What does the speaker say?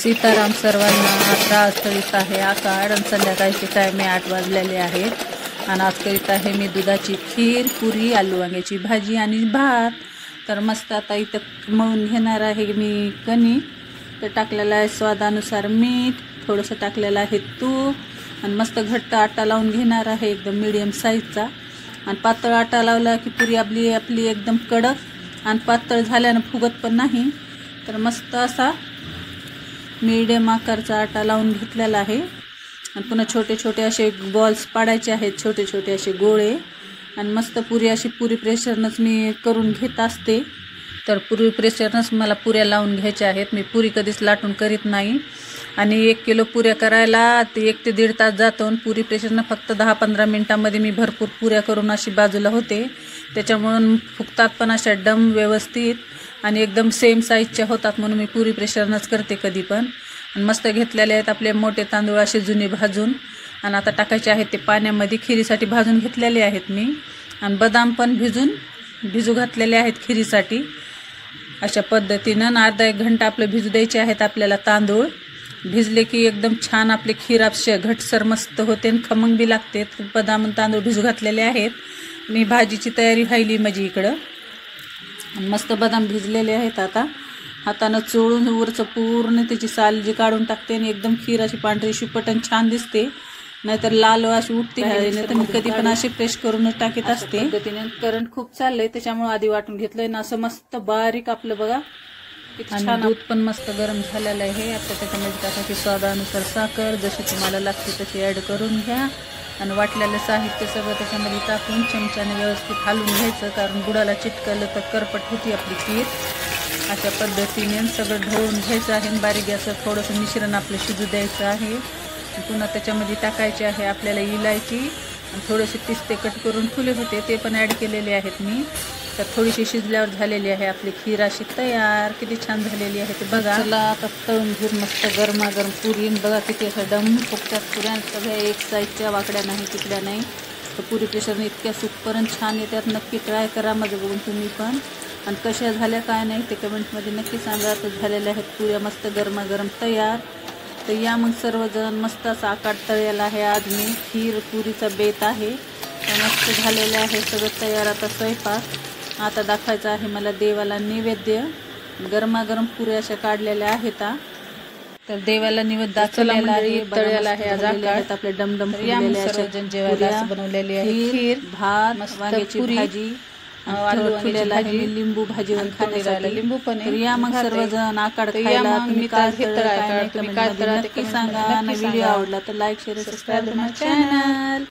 सीताराम सर्वांना. आता आज करीत आहे आकाड आणि संध्याकाळचे टायम 8 वाजलेले आहेत आणि आज करीत आहे मी दुधाची खीर, पुरी, आलू वांग्याची भाजी आणि भात. तर मस्त आता इथं मळून घेणार आहे मी कणिक. तर टाकलेलं आहे स्वादानुसार मीठ, थोडंसं टाकलेलं आहे तूप आणि मस्त घट्ट आटा लावून घेणार आहे एकदम मीडियम साईजचा. आणि पातळ आटा लावला की पुरी आपली एकदम कडक आणि पातळ झाल्यानं फुगत पण नाही. तर मस्त असा मीडियम आकारचा आटा लावून घेतलेला आहे आणि पुन्हा छोटे छोटे असे बॉल्स पाडायचे आहेत, छोटे छोटे असे गोळे. आणि मस्त पुरी अशी पुरी प्रेशरनंच मी करून घेत असते. तर पुरी प्रेशरनंच मला पुऱ्या लावून घ्यायच्या आहेत. मी पुरी कधीच लाटून करीत नाही आणि 1 किलो पुऱ्या करायला 1 ते 1.5 तास जातो. आणि पुरी प्रेशरनं फक्त 10-15 मिनटामध्ये मी भरपूर पुऱ्या करून अशी बाजूला होते. त्याच्यामुळं फुगतात पण अशा डम व्यवस्थित आणि एकदम सेम साईजच्या होतात, म्हणून मी पुरी प्रेशरनंच करते कधी पण. आणि मस्त घेतलेले आहेत आपले मोठे तांदूळ असे जुने भाजून आणि आता टाकायचे आहेत ते पाण्यामध्ये. खिरीसाठी भाजून घेतलेले आहेत मी. आणि बदाम पण भिजू घातलेले आहेत खिरीसाठी अशा पद्धतीनं. अर्धा 1 घंटा आपलं भिजू द्यायचे आहेत आपल्याला तांदूळ. भिजले की एकदम छान आपले खीर असे घटसर मस्त होते आणि खमंग बी लागते. बदाम तांदूळ भिजू घातलेले आहेत. मी भाजीची तयारी राहिली माझी इकडं. मस्त बदाम भिजलेले आहेत. आता हातानं चोळून वरचं पूर्ण त्याची साल जी काढून टाकते आणि एकदम खीर अशी पांढरी शिपटन छान दिसते, नाहीतर लाल अशी उठते. नाही तर मी कधी पण अशी फ्रेश करूनच टाकीत असते. पद्धतीने करंट खूप चाललंय त्याच्यामुळे आधी वाटून घेतलंय ना असं मस्त बारीक आपलं बघा. आणि दूध पण मस्त गरम झालेलं आहे. आता त्याच्यामध्ये टाकायची स्वादानुसार साखर, जशी तुम्हाला लागते तशी ॲड करून घ्या. आणि वाटलेलं साहित्य सगळं त्याच्यामध्ये टाकून चमच्याने व्यवस्थित हलवून घ्यायचं, कारण गुडाला चिटकलं तर करपट होती आपली खीर. अशा पद्धतीने सगळं ढवळून घ्यायचं आहे. बारीक गॅसवर थोडंसं मिश्रण आपलं शिजू द्यायचं आहे. पुन्हा त्याच्यामध्ये टाकायचे आहे आपल्याला इलायची आणि थोडेसे पिस्ते कट करून ठेवले होते ते पण ॲड केलेले आहेत मी. तर थोडीशी शिजल्यावर झालेली आहे आपली खीर अशी तयार. किती छान झालेली आहे ते बघा. चला आता तळून घेऊन मस्त गरमागरम पुरी. बघा किती असं डम फुगतात पुऱ्या, सगळ्या एक साईजच्या, वाकड्या नाही तिकड्या नाही. तर पुरी प्रेशरने इतक्या सुपपर्यंत छान येतात. नक्की ट्राय करा माझं बघून तुम्ही पण. आणि कशा झाल्या काय नाही ते कमेंटमध्ये नक्की सांगा. तर झालेल्या आहेत पुऱ्या मस्त गरमागरम तयार. तर या मग सर्वजण मस्त असा आकार तळलेला आहे आज मी. खीर पुरीचा बेत आहे. तर मस्त झालेलं आहे सगळं तयार. आता स्वयंपाक आता दाखवायचं आहे मला देवाला नैवेद्य. गरमागरम पुऱ्या अशा काढलेल्या आहेत. तर देवाला नैवेद्य दाखवलेला आहे, तळलेला आहे आज आकार. आपले डमडम सर्वजण जेवायला बनवलेली आहे खीर, भात, वांग्याची भाजी, लिंबू भाजी खाण्यासाठी लिंबू पण. या मग सर्वजण आकाड खायला. तुम्ही काय नक्की सांगा. व्हिडिओ आवडला तर लाईक, शेअर, सबस्क्राईब माझं चॅनल.